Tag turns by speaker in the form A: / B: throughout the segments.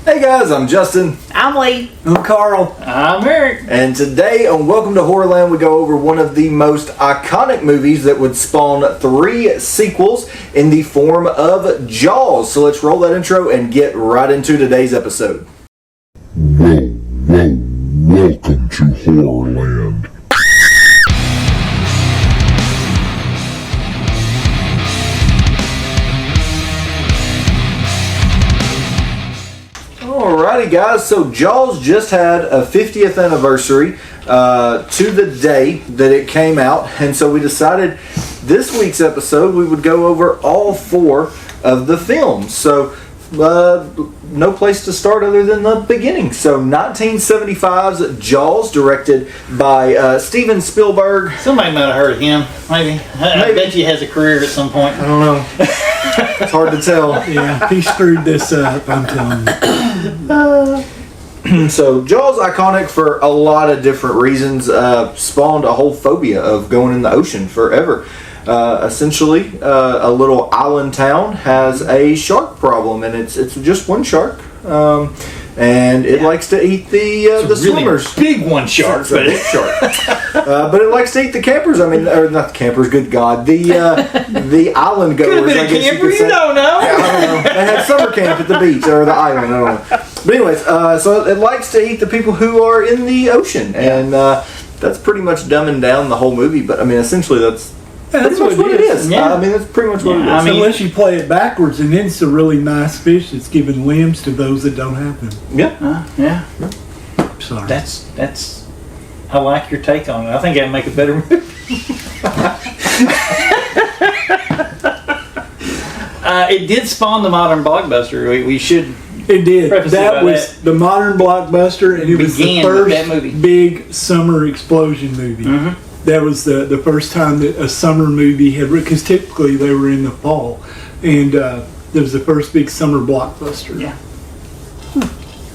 A: Hey guys, I'm Justin.
B: I'm Lee.
C: I'm Carl.
B: I'm Eric.
A: And today on Welcome to Horrorland, we go over one of the most iconic movies that would spawn 3 sequels in the form of Jaws. So let's roll that intro and get right into today's episode.
D: Welcome to Horrorland.
A: Alrighty guys, so Jaws just had a 50th anniversary to the day that it came out, and so we decided this week's episode we would go over all 4 of the films. So no place to start other than the beginning. So 1975's Jaws, directed by Steven Spielberg.
B: Somebody might have heard of him. Maybe. I bet he has a career at some point.
A: I don't know. It's hard to tell.
C: Yeah, he screwed this up, I'm telling you.
A: So Jaws, iconic for a lot of different reasons, spawned a whole phobia of going in the ocean forever. Essentially, a little island town has a shark problem, and it's just one shark, and it likes to eat the swimmers.
B: Big one shark,
A: it's a big shark. But it likes to eat the campers. I mean, or not the campers. Good God, the island goers.
B: Could have been a camper. You don't know.
A: Yeah, I don't know. They had summer camp at the beach or the island. I don't know. But anyways, so it likes to eat the people who are in the ocean, and that's pretty much dumbing down the whole movie. But I mean, essentially, that's pretty much what it is.
B: Yeah.
A: I mean, that's pretty much what it is.
C: I mean, unless you play it backwards, and then it's a really nice fish that's giving limbs to those that don't have them.
A: Yeah.
B: Yeah.
C: Sorry.
B: That's. I like your take on it. I think that'd make a better movie. It did spawn the modern blockbuster. We should.
C: It did.
B: That
C: was the modern blockbuster, and it was the first big summer explosion movie.
B: Mm-hmm.
C: That was the first time that a summer movie had, because typically they were in the fall, and that was the first big summer blockbuster.
B: Yeah.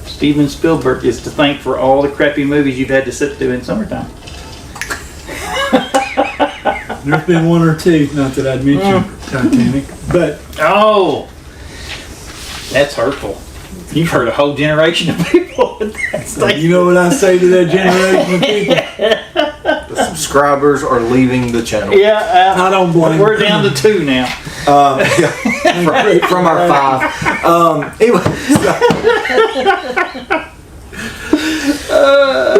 B: Steven Spielberg is to thank for all the crappy movies you've had to sit through in summertime.
C: There's been one or two, not that I'd mention Titanic, but
B: that's hurtful. You've hurt a whole generation of people with that.
C: You know what I say to that generation of people?
A: The subscribers are leaving the channel.
B: Yeah,
C: I don't blame
B: we're
C: them.
B: down to 2 now.
A: From our 5. Anyway,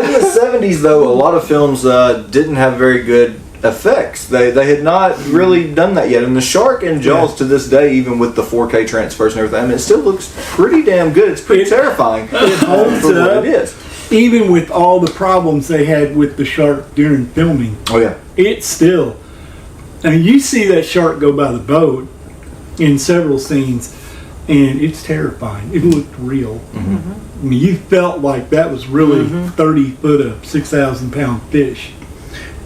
A: in the 70s, though, a lot of films didn't have very good effects. They had not really done that yet. And the shark in Jaws to this day, even with the 4K transfers and everything, I mean, it still looks pretty damn good. It's pretty terrifying.
C: It holds
A: for what
C: up.
A: it is.
C: Even with all the problems they had with the shark during filming,
A: Oh yeah,
C: it's still. I mean, you see that shark go by the boat in several scenes, and it's terrifying. It looked real.
A: Mm-hmm.
C: I mean, you felt like that was really 30 foot of 6,000 pound fish.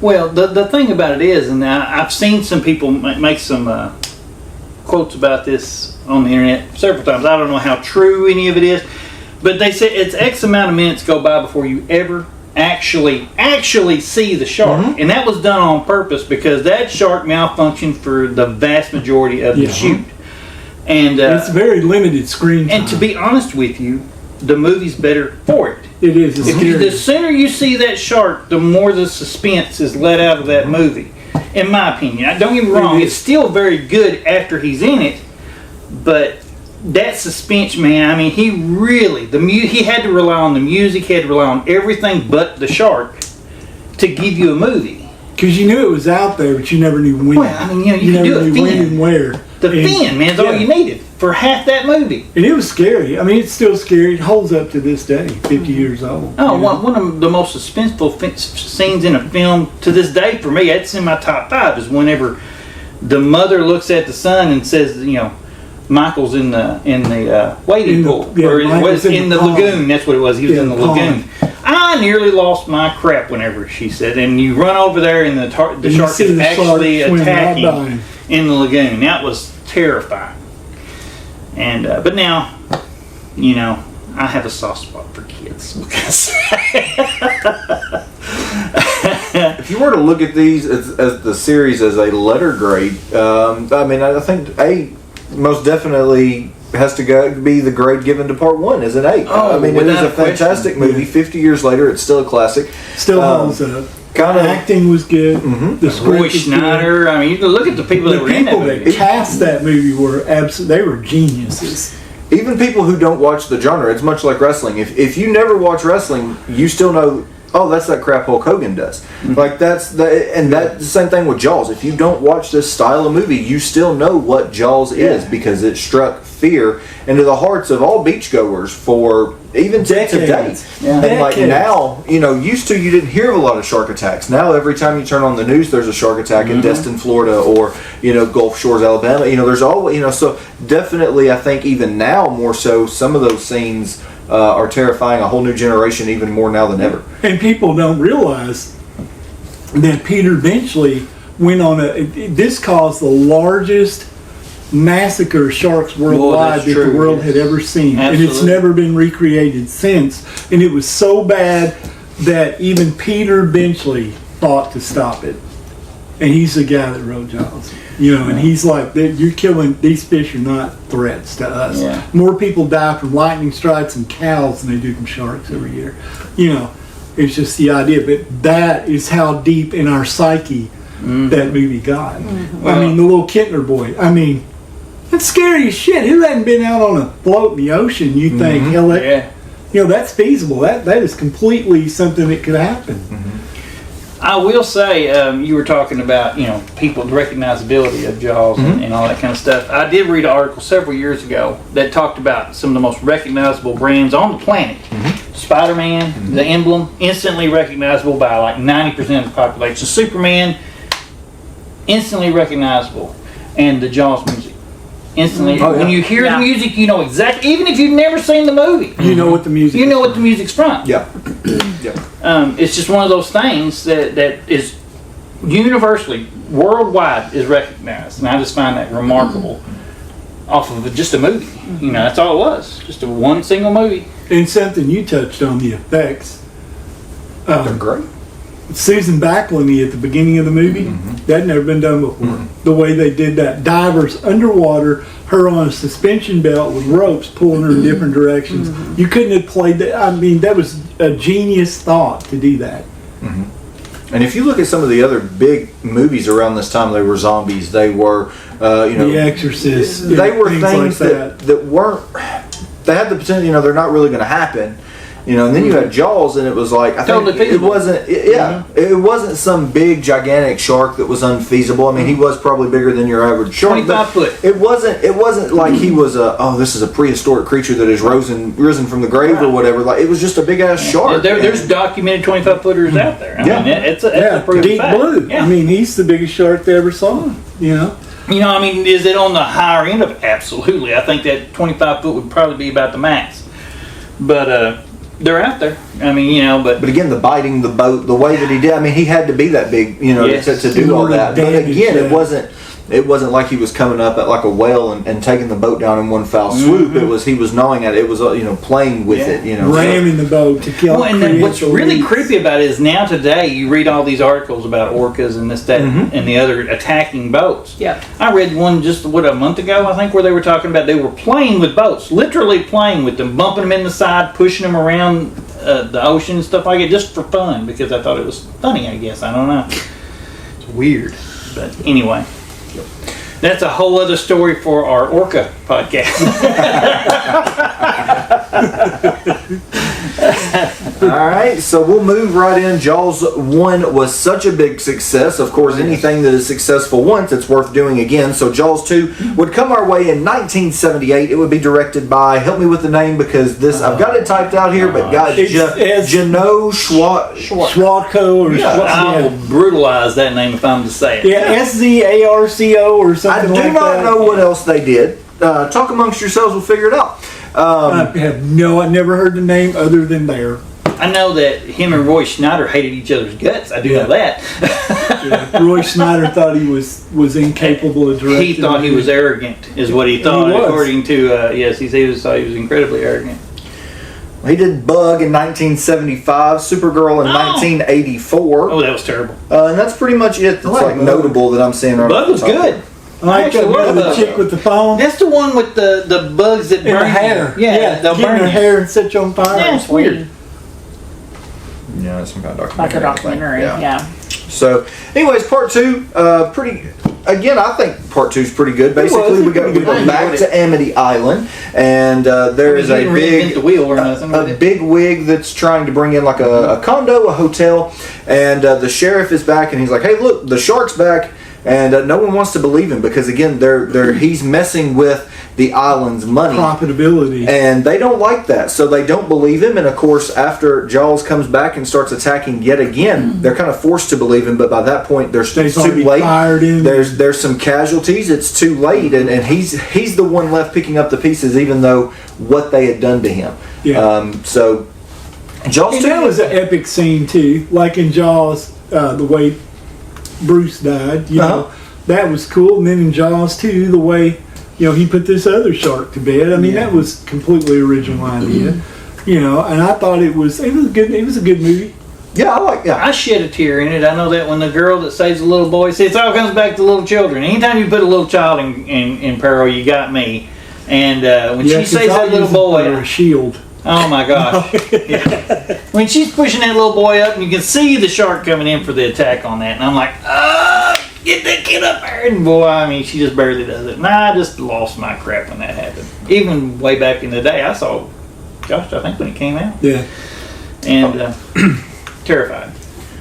B: Well, the thing about it is, and I've seen some people make some quotes about this on the internet several times. I don't know how true any of it is, but they say it's X amount of minutes go by before you ever actually see the shark, and that was done on purpose because that shark malfunctioned for the vast majority of the shoot, and
C: it's very limited screen time.
B: And to be honest with you, the movie's better for it.
C: It is.
B: The sooner you see that shark, the more the suspense is let out of that movie, in my opinion. Don't get me wrong, it's still very good after he's in it, but that suspense, man, I mean, he really, he had to rely on the music, he had to rely on everything but the shark to give you a movie.
C: Because you knew it was out there, but you never knew when.
B: Well, I mean, you
C: never
B: could do a
C: knew when
B: fin.
C: and where.
B: The fin, man, is all you needed for half that movie.
C: And it was scary. I mean, it's still scary. It holds up to this day, 50 years old.
B: Oh, one of the most suspenseful scenes in a film to this day for me, that's in my top 5, is whenever the mother looks at the son and says, you know, Michael's in the wading pool, or was in the lagoon. That's what it was. He was in the lagoon. I nearly lost my crap whenever she said, and you run over there and the shark is actually attacking in the lagoon. That was terrifying. And but now, you know, I have a soft spot for kids.
A: If you were to look at these as the series as a letter grade, I mean, I think most definitely has to go be the grade given to part 1 is an 8.
B: Oh,
A: I mean, it is
B: without
A: a fantastic
B: question.
A: movie. 50 years later, it's still a classic.
C: Still holds up.
A: Kind of
C: Acting was good. The script
B: Roy
C: was
B: Schneider. I mean, you can look at the people
C: good.
B: that
C: The
B: were in that
C: people
B: movie.
C: that cast that movie were they were geniuses.
A: even people who don't watch the genre. It's much like wrestling. If you never watch wrestling, you still know. Oh, that's that crap Hulk Hogan does. Like that's the same thing with Jaws. If you don't watch this style of movie, you still know what Jaws is because it struck fear into the hearts of all beachgoers for even to today.
B: Yeah.
A: And like now, used to you didn't hear of a lot of shark attacks. Now every time you turn on the news, there's a shark attack in Destin, Florida, or Gulf Shores, Alabama. There's always so definitely I think even now more so some of those scenes are terrifying a whole new generation even more now than ever.
C: And people don't realize that Peter Benchley went on this caused the largest massacre of sharks worldwide that the world had ever seen.
B: Absolutely.
C: And it's never been recreated since. And it was so bad that even Peter Benchley thought to stop it. And he's the guy that wrote Jaws. And he's like, you're killing, these fish are not threats to us.
B: Yeah.
C: More people die from lightning strikes and cows than they do from sharks every year. It's just the idea. But that is how deep in our psyche that movie got. I mean, the little Kittner boy. I mean, that's scary as shit. Who hadn't been out on a float in the ocean? You think, hell, that's feasible. That is completely something that could happen.
B: I will say, you were talking about, people's recognizability of Jaws and all that kind of stuff. I did read an article several years ago that talked about some of the most recognizable brands on the planet. Spider-Man, the emblem, instantly recognizable by like 90% of the population. Superman, instantly recognizable. And the Jaws music. Instantly. When you hear the music, you know exactly, even if you've never seen the movie.
C: You know what the music
B: You know what the music's from.
A: Yeah.
B: It's just one of those things that is universally, worldwide, is recognized, and I just find that remarkable. Off of just a movie, that's all it was, just one single movie.
C: And something you touched on, the effects.
A: They're great.
C: Susan Backlamy at the beginning of the movie, that had never been done before. The way they did that, divers underwater, her on a suspension belt with ropes pulling her in different directions. You couldn't have played that. I mean, that was a genius thought to do that.
A: And if you look at some of the other big movies around this time, they were zombies. They were,
C: The Exorcist.
A: They were
C: things
A: things
C: like
A: that weren't. They had the potential. They're not really going to happen. And then you had Jaws, and it was like I think it wasn't. It wasn't some big gigantic shark that was unfeasible. I mean, he was probably bigger than your average shark.
B: 25 foot.
A: It wasn't like he was this is a prehistoric creature that has risen from the grave or whatever. Like it was just a big ass shark.
B: There's documented 25 footers out there. I mean, it's a proven
C: Deep
B: fact.
C: Blue.
B: Yeah.
C: I mean, he's the biggest shark they ever saw.
B: I mean, is it on the higher end of it? Absolutely. I think that 25 foot would probably be about the max. But they're out there. I mean, but
A: again, the biting the boat, the way that he did. I mean, he had to be that big, to do all that. But again, it wasn't like he was coming up at like a whale and taking the boat down in one foul swoop. He was gnawing at it. It was playing with it.
C: Ramming the boat to kill.
B: Well, and then what's really creepy about it is now today you read all these articles about orcas and this, that, and the other attacking boats.
E: Yeah.
B: I read one just a month ago, I think, where they were talking about they were playing with boats, literally playing with them, bumping them in the side, pushing them around the ocean and stuff like it, just for fun, because I thought it was funny. I guess I don't know. It's weird, but anyway. That's a whole other story for our Orca podcast.
A: All right, so we'll move right in. Jaws 1 was such a big success. Of course, anything that is successful once, it's worth doing again. So Jaws 2 would come our way in 1978. It would be directed by, help me with the name because I've got it typed out here, but guys, Jano
C: Schwarco or
B: I will brutalize that name if I'm to say it.
C: Yeah, SZARCO or something like that.
A: I do not know what else they did. Talk amongst yourselves, we'll figure it out.
C: I never heard the name other than there.
B: I know that him and Roy Schneider hated each other's guts. I do know that.
C: Roy Schneider thought he was incapable of directing.
B: He thought he was arrogant, is what he thought.
C: He was.
B: According to he thought he was incredibly arrogant.
A: He did Bug in 1975, Supergirl in 1984.
B: Oh, that was terrible.
A: And that's pretty much it. That's like notable that I'm seeing right
B: Bug
A: off
B: was
A: the top.
B: good.
C: I like that.
B: love
C: The chick with the phone.
B: That's the one with the bugs that
C: In
B: burn
C: her hair.
B: you. Yeah, they'll
C: get in
B: burn
C: her
B: you.
C: hair and set you on fire.
B: Yeah, it's weird.
A: Yeah, it's some kind of
E: Like
A: documentary.
E: a documentary, yeah.
A: So, anyways, part 2, pretty. Again, I think part 2 is pretty good. Basically, we go back to Amity Island, and there is a
B: He didn't
A: big
B: reinvent the wheel or nothing.
A: a big wig that's trying to bring in like a condo, a hotel, and the sheriff is back, and he's like, "Hey, look, the shark's back," and no one wants to believe him because again, he's messing with the island's money.
C: Profitability.
A: And they don't like that, so they don't believe him. And of course, after Jaws comes back and starts attacking yet again, they're kind of forced to believe him. But by that point, it's
C: They've
A: too
C: already
A: late.
C: fired him.
A: There's some casualties. It's too late, and he's the one left picking up the pieces, even though what they had done to him.
C: Yeah.
A: So Jaws
C: And
A: 2
C: that was an epic scene too. Like in Jaws, the way Bruce died, know, that was cool. And then in Jaws 2, the way he put this other shark to bed. I mean, that was completely original idea. And I thought it was a good movie.
A: Yeah, I like that.
B: I shed a tear in it. I know that when the girl that saves the little boy, see, it all comes back to little children. Anytime you put a little child in peril, you got me. And when she saves that little boy,
C: a shield.
B: oh my gosh! Yeah. When she's pushing that little boy up, and you can see the shark coming in for the attack on that, and I'm like, get that kid up there! And boy, I mean, she just barely does it. And I just lost my crap when that happened. Even way back in the day, I saw Josh, I think, when it came out.
C: Yeah.
B: And terrified.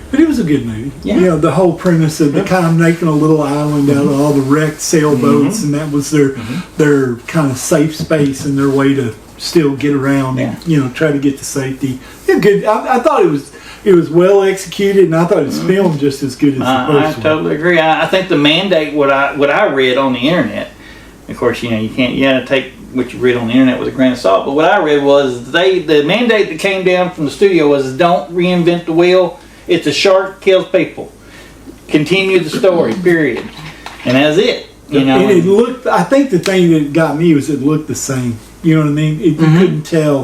C: But it was a good movie.
B: Yeah.
C: The whole premise of the kind of making a little island out of all the wrecked sailboats, and that was their kind of safe space and their way to still get around and try to get to safety. It was good. I thought it was well executed, and I thought it was filmed just as good as the
B: I
C: first one.
B: totally agree. I think the mandate, what I read on the internet, of course, you gotta take what you read on the internet with a grain of salt, but what I read was the mandate that came down from the studio was don't reinvent the wheel. It's a shark kills people. Continue the story, period. And that's it.
C: And it looked, I think the thing that got me was it looked the same. You know what I mean? You couldn't tell.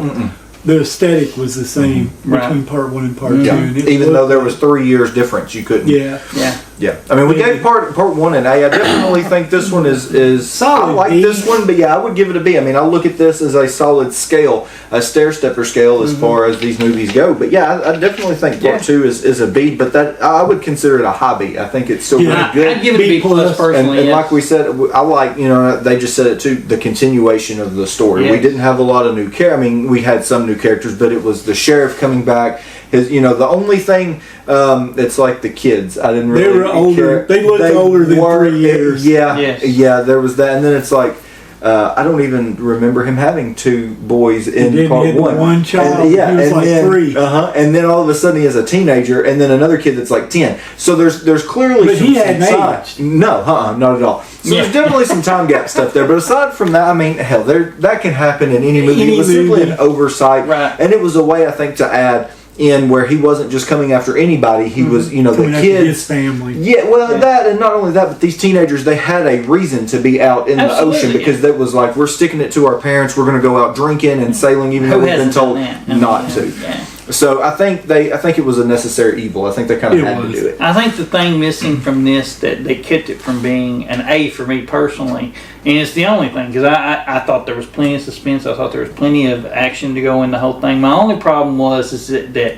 C: The aesthetic was the same between part 1 and part 2. And
A: even though there was 3 years difference, you couldn't.
B: Yeah.
A: I mean, we gave part 1 an A. I definitely think this one is
C: solid.
A: I like
C: B.
A: this one, but I would give it a B. I mean, I look at this as a solid scale, a stair-stepper scale as far as these movies go. But I definitely think part 2 is a B. But that I would consider it a high B. I think it's still really good.
B: I'd give it a B plus personally.
A: And like we said, I like they just said it too. The continuation of the story.
B: Yes.
A: We didn't have a lot of new characters. I mean, we had some new characters, but it was the sheriff coming back. The only thing, it's like the kids. I didn't really.
C: They were older. They looked older than 3 years.
A: Yeah. There was that, and then it's like I don't even remember him having 2 boys in part 1.
C: One child.
A: And,
C: he was like
A: then,
C: 3.
A: And then all of a sudden he has a teenager, and then another kid that's like 10. So there's clearly
C: But
A: some
C: he hadn't
A: time.
C: aged.
A: No, not at all. So there's definitely some time gap stuff there. But aside from that, I mean, hell, that can happen in any movie. It was simply an oversight, and it was a way, I think, to add in where he wasn't just coming after anybody. He was, the kids,
C: his family.
A: That, and not only that, but these teenagers, they had a reason to be out in the ocean because that was like, we're sticking it to our parents. We're going to go out drinking and sailing, even though we've been told not to.
B: Yeah.
A: So I think it was a necessary evil. I think they kind of had to do it.
B: I think the thing missing from this that they kept it from being an A for me personally, and it's the only thing because I thought there was plenty of suspense. I thought there was plenty of action to go in the whole thing. My only problem is that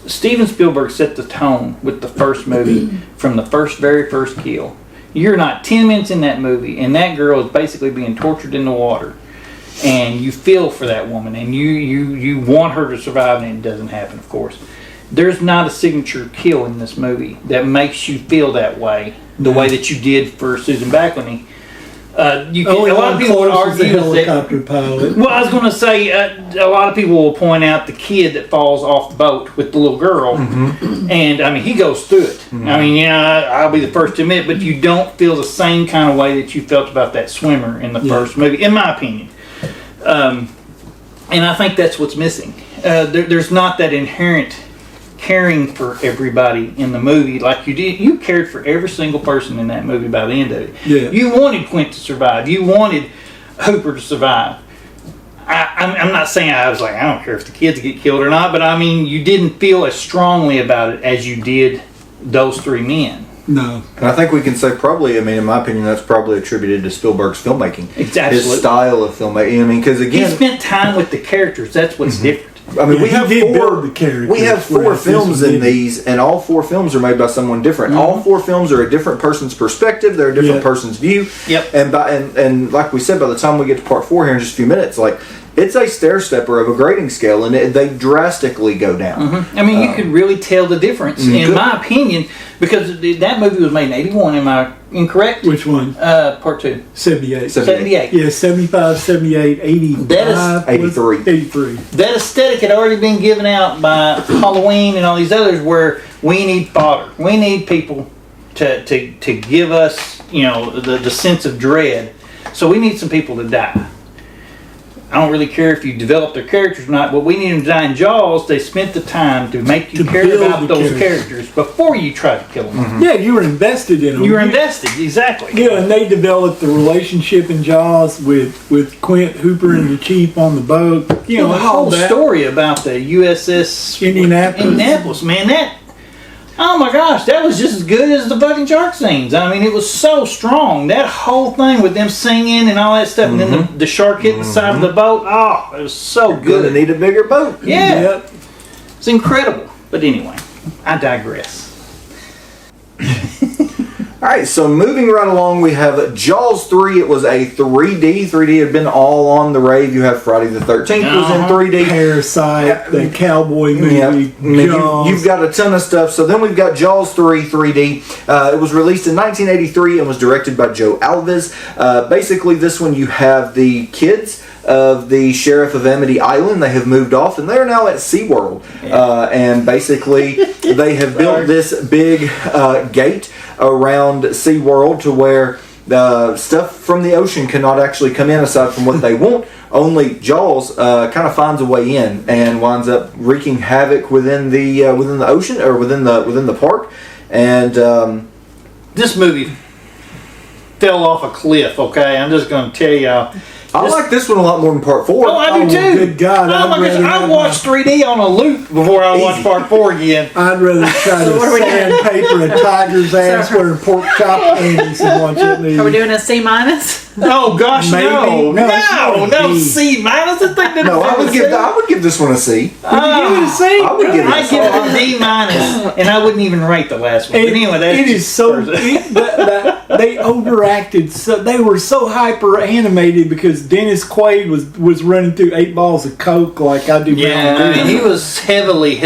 B: Steven Spielberg set the tone with the first movie from the very first kill. You're not 10 minutes in that movie, and that girl is basically being tortured in the water. And you feel for that woman, and you want her to survive, and it doesn't happen, of course. There's not a signature kill in this movie that makes you feel that way, the way that you did for Susan Backlany. A lot of people would argue
C: the helicopter pilot.
B: Well, I was going to say, a lot of people will point out the kid that falls off the boat with the little girl, and I mean, he goes through it. I mean, I'll be the first to admit, but you don't feel the same kind of way that you felt about that swimmer in the first movie, in my opinion. And I think that's what's missing. There's not that inherent caring for everybody in the movie like you did. You cared for every single person in that movie by the end of it.
C: Yeah.
B: You wanted Quint to survive. You wanted Hooper to survive. I'm not saying I was like, I don't care if the kids get killed or not, but I mean, you didn't feel as strongly about it as you did those 3 men.
C: No.
A: And I think we can say probably, I mean, in my opinion, that's probably attributed to Spielberg's filmmaking.
B: Exactly.
A: His style of filmmaking. I mean, because
B: He
A: again,
B: spent time with the characters. That's what's different.
A: I mean,
C: Yeah,
A: we
C: he
A: have
C: did
A: four.
C: build the characters,
A: We have 4
C: whereas this
A: films
C: one
A: in
C: didn't.
A: these, and all 4 films are made by someone different. All 4 films are a different person's perspective. They're a different
C: Yeah.
A: person's view.
B: Yep.
A: And like we said, by the time we get to part 4 here in just a few minutes, like it's a stair stepper of a grading scale, and they drastically go down.
B: I mean, you could really tell the difference, in
A: good.
B: my opinion, because that movie was made in 81. Am I incorrect?
C: Which one?
B: Part 2.
C: 78.
B: 78.
C: Yeah, 75, 78, 85.
B: That is
A: 83.
C: 83.
B: That aesthetic had already been given out by Halloween and all these others, where we need fodder. We need people to give us, the sense of dread. So we need some people to die. I don't really care if you develop their characters or not, but we need them to die. In Jaws, they spent the time to make you
C: To
B: care
C: build
B: about
C: the
B: those
C: characters.
B: characters before you try to kill them.
C: Yeah, you were invested in them.
B: You were invested, exactly.
C: Yeah, and they developed the relationship in Jaws with Quint Hooper and the chief on the boat. You know,
B: the
C: and
B: whole
C: all that.
B: story about the USS
C: Indianapolis.
B: man, oh my gosh, that was just as good as the fucking shark scenes. I mean, it was so strong. That whole thing with them singing and all that stuff, and then the shark hitting the side of the boat. Oh, it was so
A: Gonna
B: good.
A: need a bigger boat.
B: Yeah,
C: Yep.
B: it's incredible. But anyway, I digress.
A: All right, so moving right along, we have Jaws 3. It was a 3D. 3D had been all on the rave. You have Friday the 13th was in 3D.
C: Parasite, the cowboy movie,
A: Yeah, I mean,
C: Jaws.
A: you've got a ton of stuff. So then we've got Jaws 3 3D. It was released in 1983 and was directed by Joe Alves. Basically, this one you have the kids of the sheriff of Amity Island. They have moved off and they're now at SeaWorld. And basically, they have built this big gate around SeaWorld to where stuff from the ocean cannot actually come in aside from what they want. Only Jaws kind of finds a way in and winds up wreaking havoc within the ocean or within the park. And
B: This movie fell off a cliff. Okay, I'm just going to tell y'all.
A: I like this one a lot more than part 4.
B: Oh, I do
C: Oh,
B: too.
C: good God,
B: Oh my
C: I'd
B: gosh,
C: rather
B: I
C: have
B: watched 3D on a loop before I watched part 4 again.
C: I'd rather try to
E: what are we doing?
C: sandpaper a tiger's ass wearing pork chop panties and watch that movie.
E: Are we doing a C minus?
B: Oh gosh,
C: Maybe.
B: no,
C: No, it's not a B.
B: C minus. I think
A: No, I would give this one a C.
C: I
A: would give it a
B: I give it a D minus, and I wouldn't even rate the last one. But anyway, that's
C: it is so they overacted. So they were so hyper animated because Dennis Quaid was running through 8 balls of coke like I do.
B: yeah.
C: now.
B: I mean, he was heavily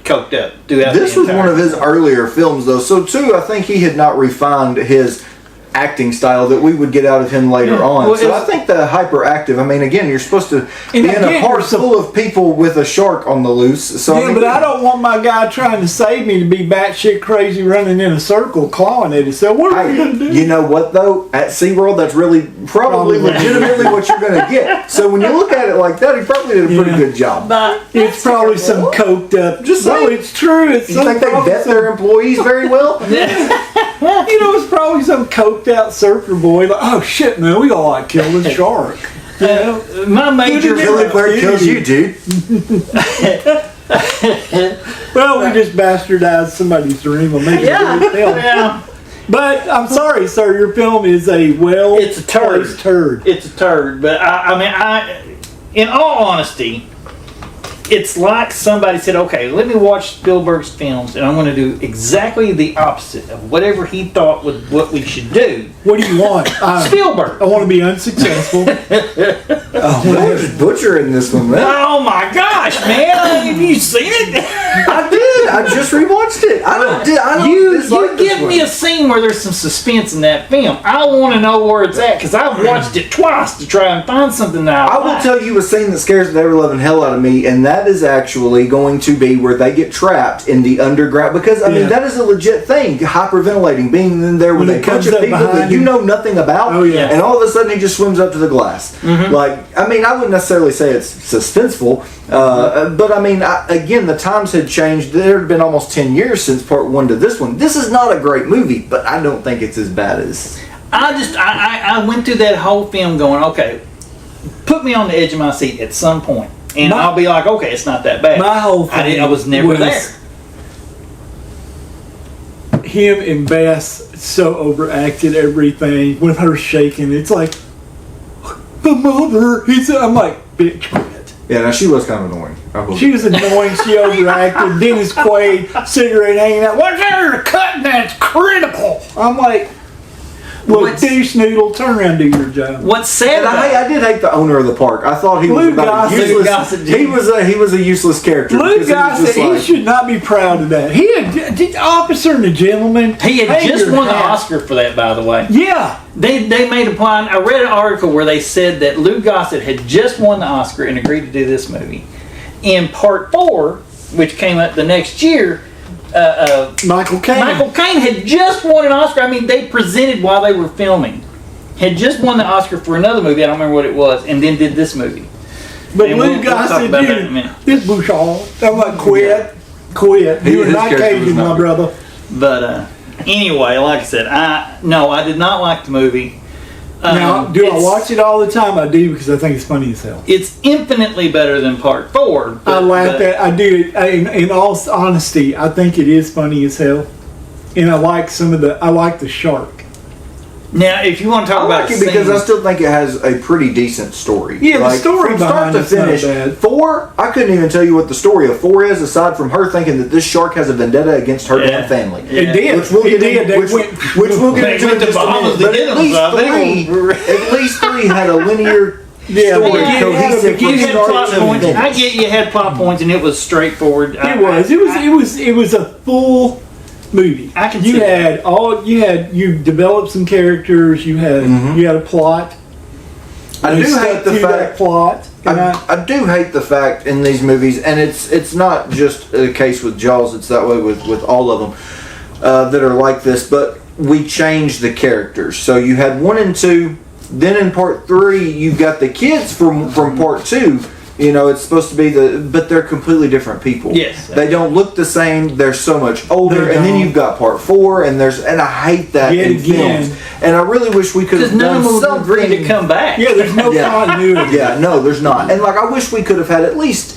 B: coked up throughout.
A: This
B: the
A: was
B: entire
A: one of his earlier films, though. So, too, I think he had not refined his acting style that we would get out of him later on.
B: Well,
A: So I think the hyperactive, I mean, again, you're supposed to be
C: And
A: in a
C: again,
A: park
C: you're so-
A: full of people with a shark on the loose. So,
C: Yeah, but I don't want my guy trying to save me to be batshit crazy running in a circle clawing at himself. What are we going to do?
A: You know what, though? At SeaWorld, that's really probably legitimately what you're going to get. So when you look at it like that, he probably did a pretty
C: Yeah.
A: good job.
E: But
C: It's probably some coked up.
A: Just
C: no,
A: saying.
C: it's true. It's
A: You think they vet their employees very well?
C: You know, it's probably some coked out surfer boy. Like, oh shit, man, we gotta like kill this shark. You know?
B: My major
A: Billy Claire kills you, dude.
C: Well, we just bastardized somebody's dream of making a great film.
B: Yeah,
C: But I'm sorry, sir, your film is a
B: It's a turd.
C: turd.
B: it's a turd. But I mean, in all honesty, it's like somebody said, okay, let me watch Spielberg's films, and I'm going to do exactly the opposite of whatever he thought was what we should do.
C: What do you want?
B: Spielberg.
C: I want to be unsuccessful.
A: They're just butchering this one, man.
B: Oh my gosh, man! Have you seen it?
A: I did. I just rewatched it. I don't
B: You
A: dislike this
B: give
A: one.
B: me a scene where there's some suspense in that film. I want to know where it's at because I've watched it twice to try and find something that
A: I will tell you a scene that scares the ever-loving hell out of me, and that is actually going to be where they get trapped in the underground. Because, I mean, that is a legit thing. Hyperventilating, being in there with
C: When
A: a
C: it
A: bunch
C: comes
A: of
C: up
A: people that
C: behind
A: you
C: you.
A: know nothing about,
C: Oh, yeah.
A: and all of a sudden he just swims up to the glass. Like, I mean, I wouldn't necessarily say it's suspenseful, but I mean, again, the times had changed. There had been almost 10 years since part 1 to this one. This is not a great movie, but I don't think it's as bad as...
B: I went through that whole film going, okay, put me on the edge of my seat at some point, and I'll be like, okay, it's not that bad.
C: My whole thing
B: I was never there.
C: him and Bass so overacted everything with her shaking. It's like, the mother. I'm like, bitch, quit.
A: Yeah, now she was kind of annoying.
C: She was annoying. She overacted. Dennis Quaid, cigarette hanging out. What's there? Cutting that's critical. I'm like, look, douche noodle, turn around and do your job.
B: What's sad?
A: And I did hate the owner of the park. I thought he was
C: Lou
A: about
C: Gossett.
A: useless. He was a useless character.
C: Lou
A: because he was
C: Gossett,
A: just
C: he
A: like-
C: should not be proud of that. He had Officer and the Gentleman.
B: He had
C: hang
B: just
C: your
B: won the
C: hat.
B: Oscar for that, by the way.
C: Yeah.
B: They made a point. I read an article where they said that Lou Gossett had just won the Oscar and agreed to do this movie. In part 4, which came out the next year,
C: Michael Caine.
B: Michael Caine had just won an Oscar. I mean, they presented while they were filming. Had just won the Oscar for another movie. I don't remember what it was, and then did this movie.
C: But
B: And
C: Lou
B: we'll talk
C: Gossett,
B: about that in a minute.
C: this bouchon. I'm like, quit. You are
A: His
C: not
A: character was
C: Cajun,
A: not
C: my
A: good.
C: brother.
B: But anyway, like I said, I did not like the movie.
C: Now, do I
B: It's-
C: watch it all the time? I do, because I think it's funny as hell.
B: It's infinitely better than part 4.
C: I laugh at. I do. In all honesty, I think it is funny as hell, and I like I like the shark.
B: Now, if you want to talk
A: I
B: about
A: like it because
B: scenes-
A: I still think it has a pretty decent story.
C: Yeah, the story
A: from start
C: behind
A: to
C: it's not
A: finish.
C: bad.
A: 4, I couldn't even tell you what the story of 4 is, aside from her thinking that this shark has a vendetta against her
B: Yeah.
A: damn family.
B: Yeah.
C: It did.
A: Which we'll
C: It
A: get
C: did.
A: into,
C: They
A: which we'll get
B: They
A: into
B: went
A: in
B: to
A: just a
B: Bahamas
A: minute.
B: to
A: But
B: get
A: at
B: them,
A: least
B: so they
A: 3, at least 3 had a linear
C: Yeah,
A: story,
C: but
B: Yeah,
A: cohesive
B: you
A: from
B: had
A: start
B: plot
A: to
B: points.
A: finish.
B: I get you had plot points, and it was straightforward.
C: It was a full movie.
B: I can
C: you
B: see
C: had you developed some characters. You had a plot.
A: I
C: They
A: do
C: stuck
A: hate the
C: to that
A: fact.
C: plot. And
A: I do hate the fact in these movies, and it's not just a case with Jaws. It's that way with all of them that are like this. But we changed the characters. So you had 1 and 2. Then in part 3, you've got the kids from part 2. You know, it's supposed to be but they're completely different people.
B: Yes.
A: They don't look the same. They're so much older.
C: They
A: And then
C: don't.
A: you've got part 4, and I hate that
C: Yet
A: in
C: again.
A: films. And I really wish we could
B: because
A: have
B: none
A: done
B: of them would
A: something.
B: agree to come back.
C: yeah, there's no
A: Yeah.
C: continuity.
A: Yeah, no, there's not. And like, I wish we could have had at least,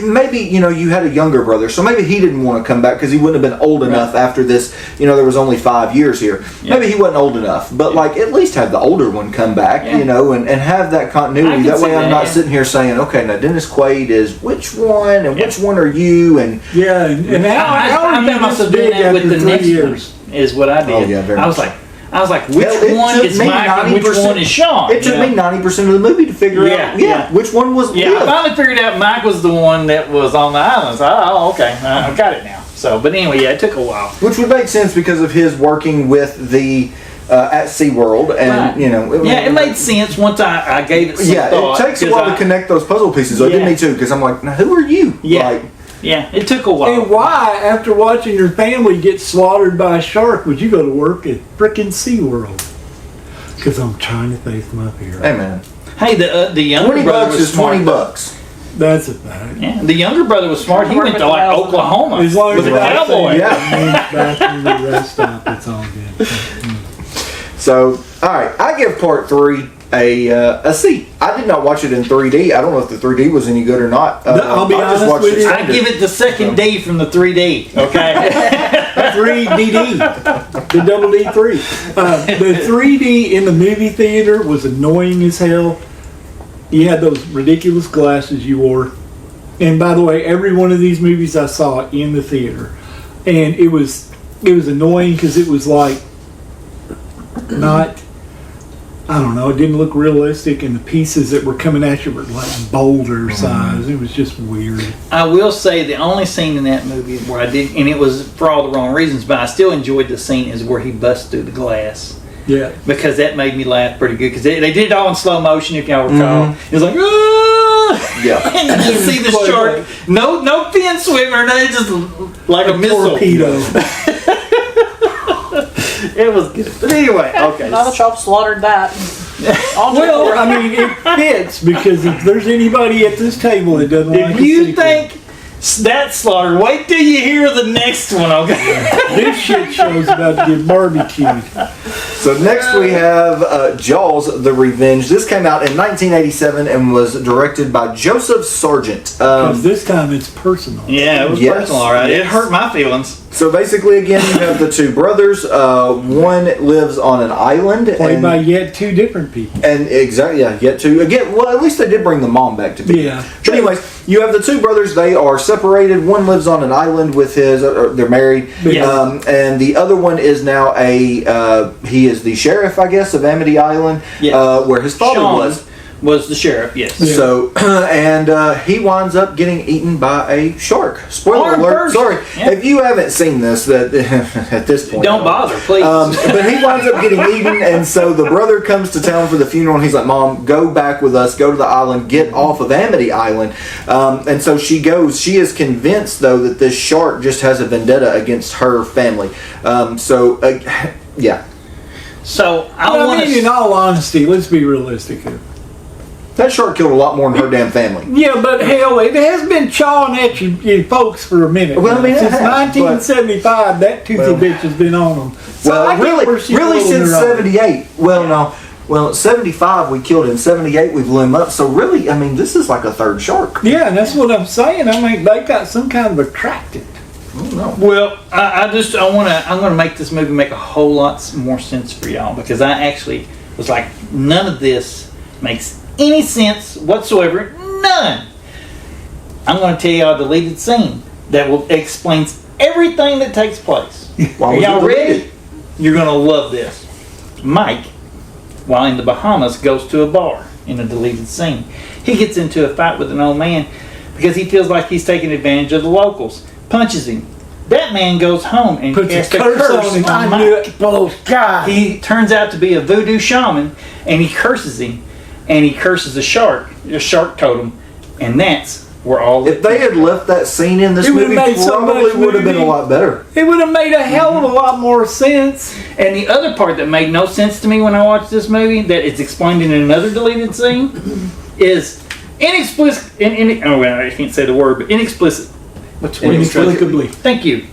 A: maybe, you had a younger brother, so maybe he didn't want to come back because he wouldn't have been old enough after this. There was only 5 years here.
B: Yeah.
A: Maybe he wasn't old enough, but like, at least have the older one come back,
B: Yeah.
A: and have that
B: I
A: continuity.
B: can
A: That
B: see
A: way I'm
B: that,
A: not
B: yeah.
A: sitting here saying, okay, now Dennis Quaid is which one, and
B: Yeah.
A: which one are you, and
C: Yeah, and how
B: I
C: are
B: bet
C: you
B: myself
C: this
B: doing
C: big
B: that with
C: after
B: the
C: 3
B: next
C: years?
B: one. Is what I did.
A: Oh, yeah, very
B: I was
A: much.
B: like, which
A: Hell, it
B: one
A: took
B: is
A: me
B: Mike and which
A: 90%.
B: one is Sean?
A: It took
B: you know?
A: me 90% of the movie to figure
B: Yeah,
A: out,
B: yeah.
A: which one was
B: Yeah, I
A: Liv.
B: finally figured out Mike was the one that was on the island. So, okay, I got it now. So, but anyway, yeah, it took a while.
A: Which would make sense because of his working with the at SeaWorld, and
B: Right. It made sense once I gave it some thought.
A: it takes a
B: 'cause
A: while to connect those puzzle pieces. It did
B: Yeah.
A: me too, because I'm like, now who are you?
B: Yeah.
A: Like,
B: Yeah, it took a while.
C: And why, after watching your family get slaughtered by a shark, would you go to work at frickin' SeaWorld? Because I'm trying to face my fear.
A: hey man,
B: Hey, the younger
A: 20
B: brother
A: bucks
B: was
A: is
B: smart.
A: 20 bucks.
C: That's a fact.
B: Yeah, the younger brother was smart. He went to like Oklahoma
C: As long
B: with
C: as
B: a cowboy.
A: Yeah.
C: Bathroom, the rest stop, it's all good.
A: So, all right, I give part 3 a C. I did not watch it in 3D. I don't know if the 3D was any good or not.
C: I'll be
A: I just
C: honest
A: watched
C: with
A: it
C: you.
B: I
A: standard.
B: give it the second D from the 3D. Okay.
C: 3DD, the double D3. The 3D in the movie theater was annoying as hell. You had those ridiculous glasses you wore. And by the way, every one of these movies I saw in the theater. And it was annoying because it was like not, I don't know, it didn't look realistic, and the pieces that were coming at you were like boulder size. It was just weird.
B: I will say the only scene in that movie where I did, and it was for all the wrong reasons, but I still enjoyed the scene, is where he busts through the glass.
C: Yeah.
B: Because that made me laugh pretty good. Because they did it all in slow motion, if y'all recall. It was like, ah!
A: Yeah.
B: And you just see the shark. No fin swimmer, no, it's just like a missile.
C: Torpedo.
B: It was good. But anyway, okay.
E: Now the chop slaughtered that.
C: Well, I mean, it fits, because if there's anybody at this table that doesn't like
B: If
C: a
B: you
C: sequel,
B: think that's slaughtered, wait till you hear the next one, okay?
C: this shit show's about to get barbecued.
A: So next we have Jaws: The Revenge. This came out in 1987 and was directed by Joseph Sargent.
C: Because this time it's personal.
B: Yeah, it was
A: Yes,
B: personal, all right. It
A: yes.
B: hurt my feelings.
A: So basically, again, you have the two brothers. One lives on an island.
C: Played by yet two different people.
A: And exactly, yeah, yet two. Again, well, at least they did bring the mom back to be.
C: Yeah.
A: But anyways, you have the two brothers. They are separated. One lives on an island with his. They're married.
B: Yes.
A: And the other one is now he is the sheriff, I guess, of Amity Island,
B: Yes.
A: where his father
B: Sean was the sheriff, yes.
C: Yeah.
A: So, and he winds up getting eaten by a shark. Spoiler
B: Arm
A: alert.
B: first.
A: Sorry.
B: Yeah.
A: If you haven't seen this, that at this point.
B: Don't bother, please.
A: But he winds up getting eaten, and so the brother comes to town for the funeral, and he's like, Mom, go back with us, go to the island, get off of Amity Island. And so she goes. She is convinced, though, that this shark just has a vendetta against her family. Yeah.
B: So,
C: I mean, in all honesty, let's be realistic here.
A: That shark killed a lot more than her damn family.
C: Yeah, but hell, it has been chawing at you folks for a minute.
A: Well, I mean, it
C: since
A: has,
C: 1975, that toothy bitch has been on them. So I get where she's
A: really
C: holding
A: since
C: her own.
A: 78. Well, no. Well, 75 we killed him. 78 we blew him up. So really, I mean, this is like a third shark.
C: Yeah, and that's what I'm saying. I mean, they got some kind of attractant.
B: well, I'm going to make this movie make a whole lot more sense for y'all, because I actually was like, none of this makes any sense whatsoever. None. I'm going to tell y'all a deleted scene that will explains everything that takes place.
A: Why
B: Are
A: was it
B: y'all
A: deleted?
B: ready? You're going to love this. Mike, while in the Bahamas, goes to a bar in a deleted scene. He gets into a fight with an old man because he feels like he's taking advantage of the locals. Punches him. That man goes home and
C: Puts a
B: casts a
C: curse
B: curse
C: on him.
B: on
C: I knew
B: Mike.
C: it. Oh, God.
B: He turns out to be a voodoo shaman, and he curses him, and he curses a shark totem, and that's where all.
A: If they had left that scene in this
C: It would've
A: movie,
C: made so
A: probably
C: much
A: would have been a
C: movie.
A: lot better.
C: It would have made a hell of a lot more sense.
B: And the other part that made no sense to me when I watched this movie, that it's explained in another deleted scene, is inexplicit. I can't say the word, but inexplicit. What's
C: Inexplicably.
B: Thank you.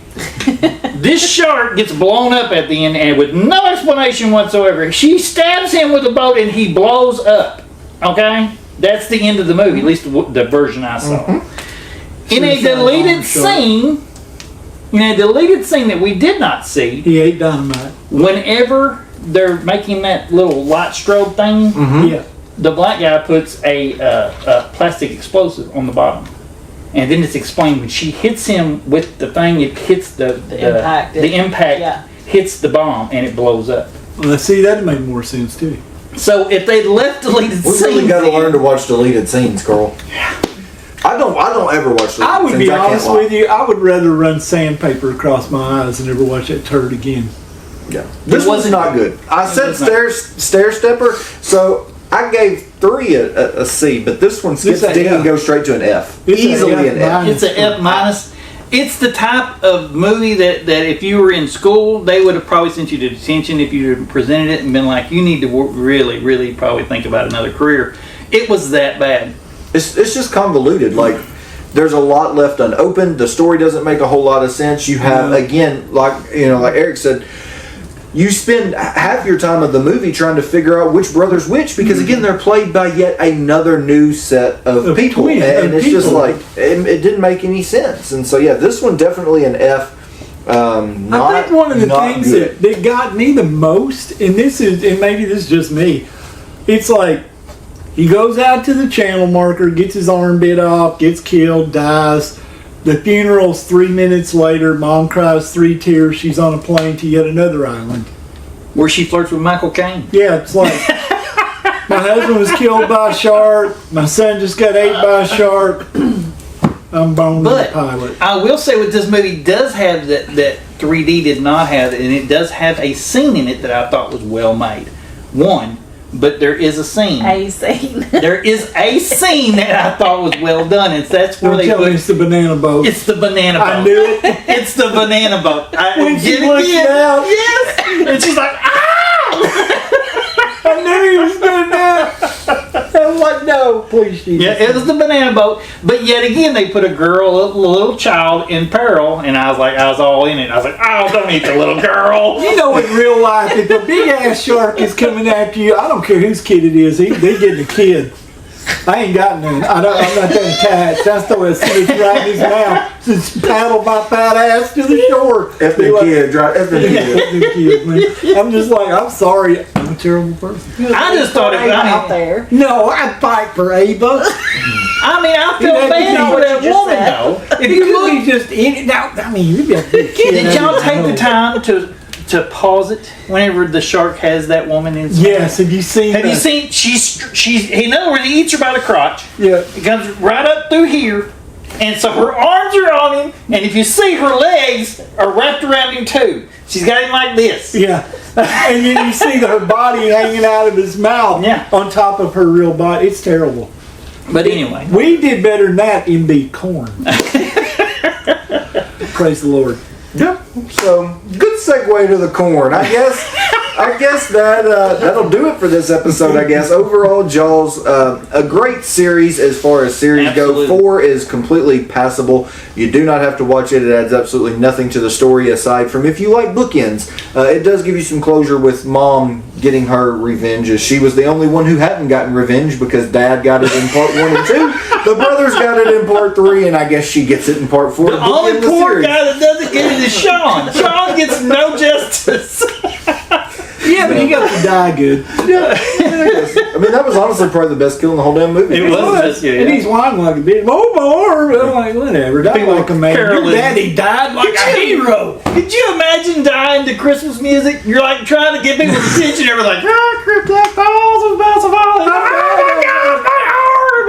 B: This shark gets blown up at the end, and with no explanation whatsoever, she stabs him with a boat, and he blows up. Okay, that's the end of the movie, at least the version I saw. In a deleted scene, that we did not see,
C: He ate dynamite.
B: whenever they're making that little light strobe thing,
C: Yeah.
B: the black guy puts a plastic explosive on the bottom. And then it's explained when she hits him with the thing, it hits the
E: impact.
B: The impact
E: Yeah.
B: hits the bomb and it blows up.
C: Well, see, that made more sense, too.
B: So if they'd left deleted
A: We
B: scenes,
A: really got to learn to watch deleted scenes, Carl. I don't ever watch deleted
C: I would
A: scenes.
C: be
A: can't
C: honest
A: lie.
C: with you, I would rather run sandpaper across my eyes and never watch that turd again.
A: Yeah. This one's
B: wasn't
A: not good. I said stair stepper, so I gave 3 a C, but this one skips
C: This
A: D
C: a-
A: and goes straight to an F.
C: It's a
A: Easily
C: F
A: an F.
C: minus.
B: it's an F minus. It's the type of movie that if you were in school, they would have probably sent you to detention if you had presented it and been like, you need to really, really probably think about another career. It was that bad.
A: It's just convoluted. Like, there's a lot left unopened. The story doesn't make a whole lot of sense. You have, again, like Eric said, you spend half your time of the movie trying to figure out which brother's which, because again, they're played by yet another new set of people,
C: twins,
A: and
C: of
A: it's just
C: people.
A: like it didn't make any sense. And so yeah, this one definitely an F. Not,
C: I think one of the
A: not
C: things
A: good.
C: that got me the most, and maybe this is just me, it's like he goes out to the channel marker, gets his arm bit off, gets killed, dies. The funeral's 3 minutes later. Mom cries 3 tears. She's on a plane to yet another island.
B: Where she flirts with Michael Caine.
C: Yeah, it's like my husband was killed by a shark. My son just got ate by a shark. I'm boning the
B: But
C: pilot.
B: I will say what this movie does have that 3D did not have, and it does have a scene in it that I thought was well made. But there is a scene.
E: A scene.
B: There is a scene that I thought was well done, and that's where
C: Don't
B: they
C: tell me
B: put.
C: it's the banana boat.
B: It's the banana boat.
C: I knew it.
B: It's the banana boat.
C: When she
B: Get it
C: looks
B: again.
C: out.
B: Yes. And she's like, ah!
C: I knew he was doing that. I was like, no, please, Jesus.
B: Yeah, it was the banana boat. But yet again, they put a little child in peril, and I was all in it. I was like, oh, don't eat the little girl.
C: You know, in real life, if a big ass shark is coming after you, I don't care whose kid it is, they getting a kid. I ain't got none. I'm not that attached. I throw a switch right in his mouth. Just paddle my fat ass to the shore.
A: F the kid, right? F the kid.
C: Man. I'm just like, I'm sorry. I'm a terrible person.
B: I just thought it was
E: out there.
C: No, I'd fight for Ava.
B: I mean, I feel bad for that woman, though. If you look,
C: just in it. Now, I mean, you'd be a big kid.
B: did y'all take the time to pause it whenever the shark has that woman inside?
C: Yes, have you seen
B: Have you seen, she's, in other words, he eats her by the crotch.
C: Yeah.
B: It comes right up through here. And so her arms are on him, and if you see, her legs are wrapped around him too. She's got him like this.
C: Yeah. And then you see her body hanging out of his mouth on top of her real body. It's terrible.
B: But anyway.
C: We did better than that in the corn. Praise the Lord.
A: Yep. So good segue to the corn. I guess that that'll do it for this episode. I guess overall, Jaws, a great series as far as series go. 4 is completely passable. You do not have to watch it. It adds absolutely nothing to the story aside from if you like bookends. It does give you some closure with Mom getting her revenge, as she was the only one who hadn't gotten revenge because Dad got it in part 1 and 2. The brothers got it in part 3, and I guess she gets it in part 4.
B: The only poor guy that doesn't get it is Sean. Sean gets no justice.
C: Yeah, but he got to die good.
A: Yeah, I mean, that was honestly probably the best kill in the whole damn movie.
B: It was.
C: And he's whining like a bitch. Oh, more. I'm like, whatever. Die
B: People
C: like a man. Your daddy died like a hero.
B: Could you imagine dying to Christmas music? You're like trying to get people's attention. You're like, oh, Crip that falls, about to fall. Oh my God, my heart.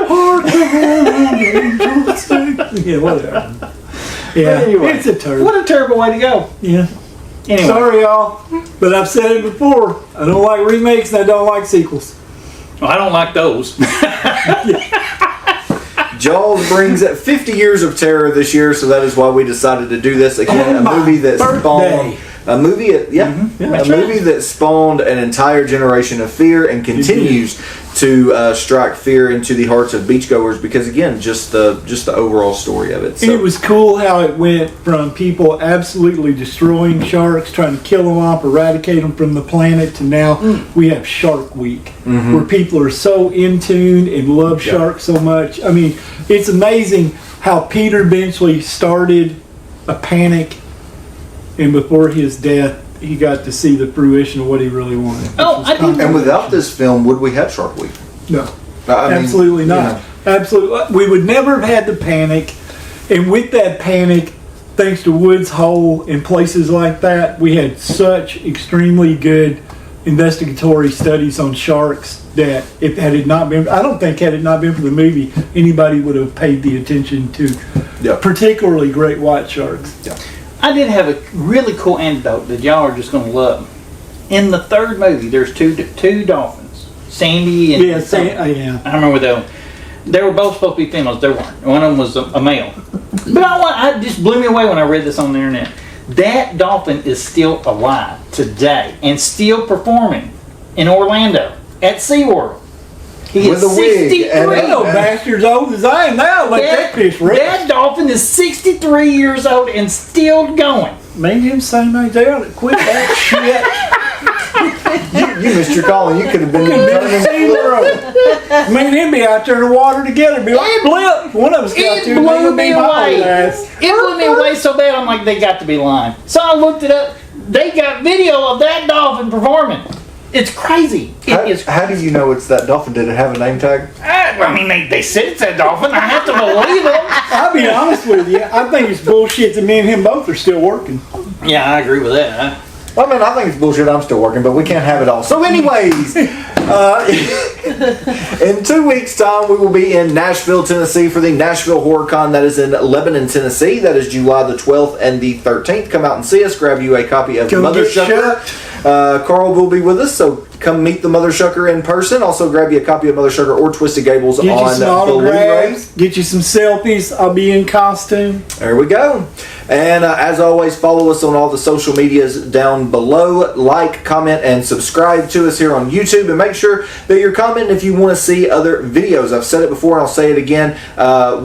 C: Yeah, whatever. Yeah,
B: Anyway,
C: it's a turd.
B: What a terrible way to go.
C: Yeah.
B: Anyway.
C: Sorry, y'all, but I've said it before. I don't like remakes and I don't like sequels.
B: Well, I don't like those.
A: Jaws brings 50 years of terror this year, so that is why we decided to do this again. A movie that spawned a movie that spawned an entire generation of fear and continues to strike fear into the hearts of beachgoers because, again, just the overall story of it. So.
C: It was cool how it went from people absolutely destroying sharks, trying to kill them off, eradicate them from the planet, to now we have Shark Week, where people are so in tune and love sharks so much. I mean, it's amazing how Peter Benchley started a panic, and before his death, he got to see the fruition of what he really wanted.
A: And without this film, would we have Shark Week?
C: No.
A: I mean,
C: Absolutely not. Absolutely. We would never have had the panic. And with that panic, thanks to Woods Hole and places like that, we had such extremely good investigatory studies on sharks that if had it not been, I don't think had it not been for the movie, anybody would have paid the attention to particularly great white sharks.
A: Yeah.
B: I did have a really cool anecdote that y'all are just going to love. In the third movie, there's two dolphins, Sandy and I remember that one. They were both supposed to be females. They weren't. One of them was a male. But I just blew me away when I read this on the internet. That dolphin is still alive today and still performing in Orlando at SeaWorld. He
A: With
B: is
A: a wig
B: 63.
A: and
C: No bastard's old as I am now. Let that fish rest.
B: That dolphin is 63 years old and still going.
C: Me and him same age. They ought to quit that shit.
A: You missed your calling. You could have been
C: Me and him be out there in the water together. Be like, blip. One of us got
B: It
C: to.
B: blew me away.
C: Ass.
B: It blew me away so bad. I'm like, they got to be lying. So I looked it up. They got video of that dolphin performing. It's crazy.
A: How do you know it's that dolphin? Did it have a name tag?
B: I mean, they said it's that dolphin. I have to believe them.
C: I'll be honest with you. I think it's bullshit that me and him both are still working.
B: Yeah, I agree with that.
A: I mean, I think it's bullshit. I'm still working, but we can't have it all. So anyways, in 2 weeks' time, we will be in Nashville, Tennessee for the Nashville HorrorCon. That is in Lebanon, Tennessee. That is July the 12th and the 13th. Come out and see us. Grab you a copy of Mothershucker. Carl will be with us, so come meet the Mothershucker in person. Also, grab you a copy of Mothershucker or Twisted Gables
C: Get you
A: on
C: some autographs. Get you some selfies. I'll be in costume.
A: There we go. And as always, follow us on all the social medias down below. Like, comment, and subscribe to us here on YouTube. And make sure that you're commenting if you want to see other videos. I've said it before and I'll say it again.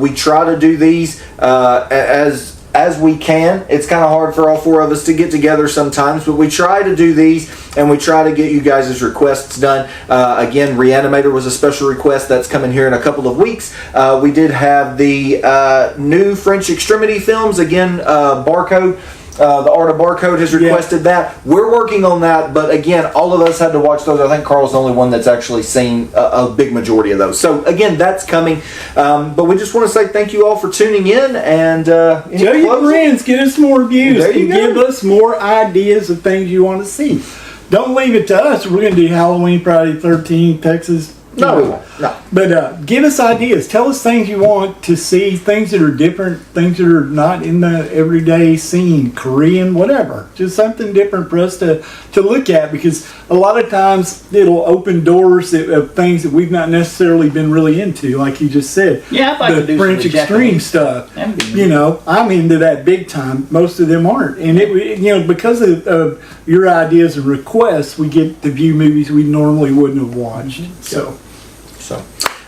A: We try to do these as as we can. It's kind of hard for all four of us to get together sometimes, but we try to do these, and we try to get you guys' requests done. Again, Reanimator was a special request that's coming here in a couple of weeks. We did have the new French Extremity films. Again, Barcode. The Art of Barcode has requested that. We're working on that, but again, all of us had to watch those. I think Carl's the only one that's actually seen a big majority of those. So again, that's coming. But we just want to say thank you all for tuning in, and
C: tell your friends, get us more views,
A: There you
C: and
A: go.
C: give us more ideas of things you want to see. Don't leave it to us. We're going to do Halloween, Friday 13th, Texas.
A: No, we won't. No.
C: But give us ideas. Tell us things you want to see, things that are different, things that are not in the everyday scene, Korean, whatever. Just something different for us to look at, because a lot of times it'll open doors of things that we've not necessarily been really into, like you just said.
B: Yeah, I'd like
C: the
B: to do
C: French
B: some of the
C: extreme
B: Japanese
C: stuff.
B: That'd be neat.
C: You know, I'm into that big time. Most of them aren't, and because of your ideas and requests, we get to view movies we normally wouldn't have watched. So.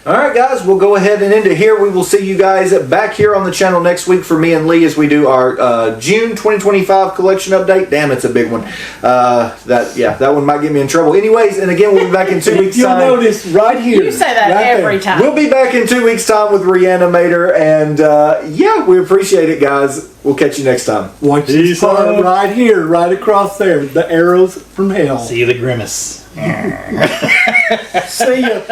A: All right, guys, we'll go ahead and end it here. We will see you guys back here on the channel next week for me and Lee as we do our June 2025 collection update. Damn, it's a big one. That one might get me in trouble. Anyways, and again, we'll be back in 2 weeks'
C: You'll
A: time.
C: notice right here.
E: You say that
C: right
E: every
C: there.
E: time.
A: We'll be back in 2 weeks' time with Reanimator, and we appreciate it, guys. We'll catch you next time.
C: Watch this
B: Peace
C: part
B: out.
C: right here, right across there. The arrows from hell.
B: See the grimace.
C: See ya.